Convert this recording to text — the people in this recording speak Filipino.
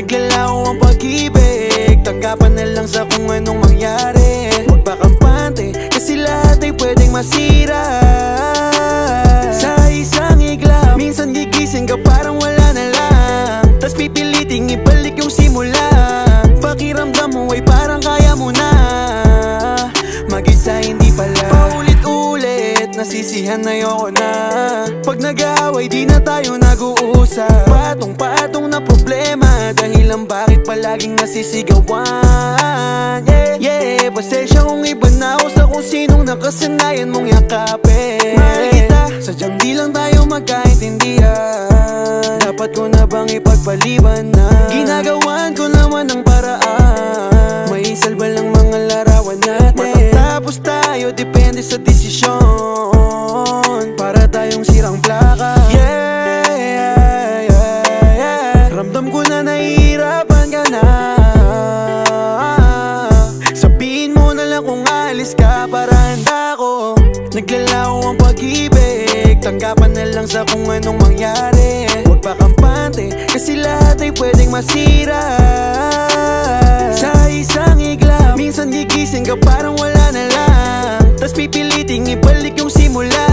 Naglalaho ang pag-ibig, tanggapan na lang sa kung anong mangyari. Huwag pa kampante, kasi lahat ay pwedeng masira. Sa isang iglap, minsan gigising ka parang wala na lang, tas pipiliting ibalik yung simula. Pakiramdam mo ay parang kaya mo na mag-isa, hindi pala. Paulit-ulit, nasisihan na ayoko na. Pag nag-aaway, di na tayo nag-uusap. Patong-patong na problema, dahilan bakit palaging nasisigawan. Yeah, pasensya kung iba na ako sa kung sinong nakasanayan mong yakapin. Mahal kita, sadyang di lang tayo magkaintindihan. Dapat ko na bang ipagpaliban na? Ginagawan ko naman ang paraan, may salba lang mga larawan natin. Matatapos tayo, depende sa desisyon, para tayong sirang plaka. Ramdam ko na nahihirapan ka na. Sabihin mo na lang kung aalis ka para handa ko. Naglalaho ang pag-ibig, tanggapan na lang sa kung anong mangyari. Huwag pa kampante, kasi lahat ay pwedeng masira. Sa isang iglap, minsan gigising ka parang wala na lang, tas pipiliting ibalik yung simula.